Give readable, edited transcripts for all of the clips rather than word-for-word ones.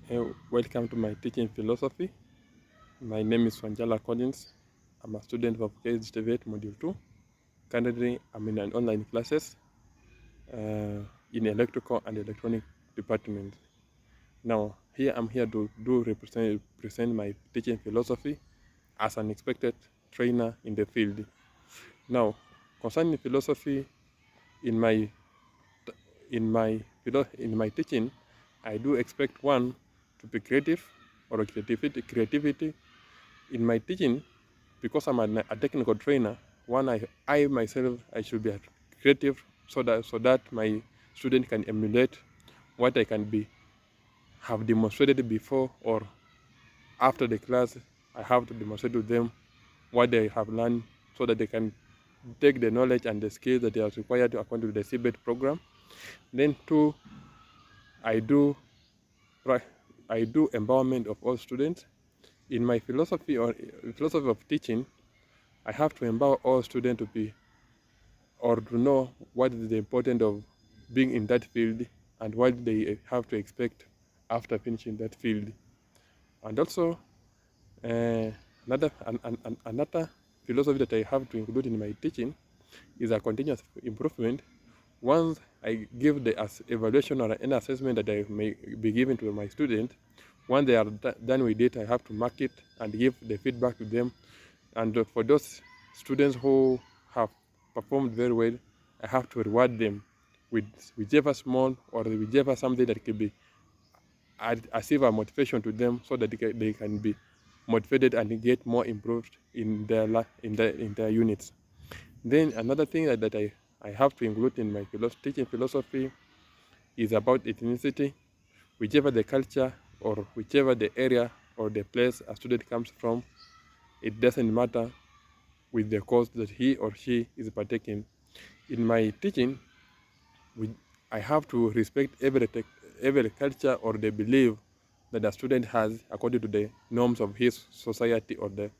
Welcome to my teaching philosophy. My name is Wanjala Collins. I'm a student of KSDVET Module 2. Currently, I'm in an online classes in electrical and electronic department. Now, here I'm here to present my teaching philosophy as an expected trainer in the field. Now, concerning philosophy, in my in my teaching, I do expect one to be creative or creativity in my teaching. Because I'm a technical trainer. One, I myself I should be creative so that my student can emulate what I can be have demonstrated before or after the class. I have to demonstrate to them what they have learned so that they can take the knowledge and the skills that they are required according to the CBET program. Then two, I do I do empowerment of all students. In my philosophy of teaching, I have to empower all students to be or to know what is the importance of being in that field and what they have to expect after finishing that field. And also, uh, another philosophy that I have to include in my teaching is a continuous improvement. Once I give the evaluation or an assessment that I may be giving to my student, once they are done with it, I have to mark it and give the feedback to them. And for those students who have performed very well, I have to reward them with whichever small or whichever something that can be as if a motivation to them so that they can be motivated and get more improved in their units. Then another thing that I have to include in my teaching philosophy is about ethnicity. Whichever the culture or whichever the area or the place a student comes from, it doesn't matter with the course that he or she is partaking. In my teaching, I have to respect every culture or the belief that the student has according to the norms of his society or the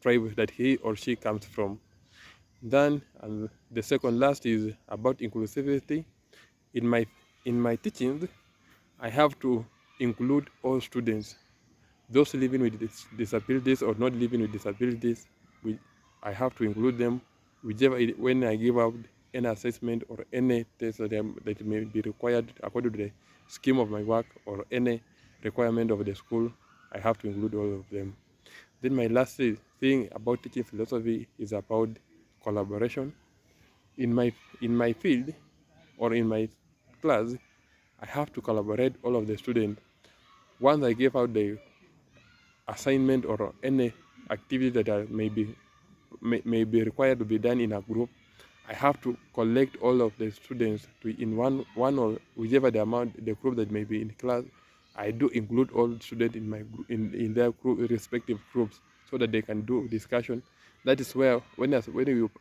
tribe that he or she comes from. Then the second last is about inclusivity. In my teachings, I have to include all students, those living with disabilities or not living with disabilities. I have to include them when I give out any assessment or any test that may be required according to the scheme of my work or any requirement of the school. I have to include all of them. Then my last thing about teaching philosophy is about collaboration. In my field or in my class, I have to collaborate all of the students. Once I give out the assignment or any activity that may be required to be done in a group, I have to collect all of the students to in one or whichever the group that may be in class. I do include all students in my in their respective groups so that they can do discussion. That is where when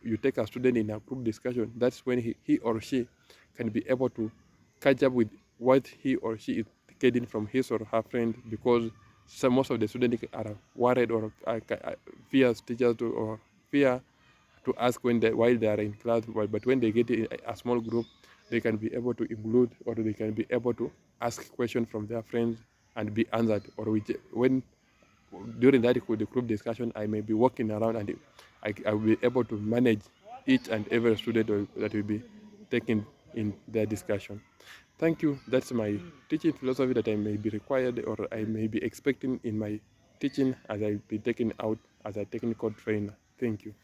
you take a student in a group discussion, that's when he or she can be able to catch up with what he or she is getting from his or her friend, because most of the students are worried or fear teachers or fear to ask while they are in class, but when they get a small group, they can be able to include or they can be able to ask questions from their friends and be answered. Or when during that the group discussion, I may be walking around and I will be able to manage each and every student that will be taken in their discussion. Thank you. That's my teaching philosophy that I may be required or I may be expecting in my teaching as I be taken out as a technical trainer. Thank you.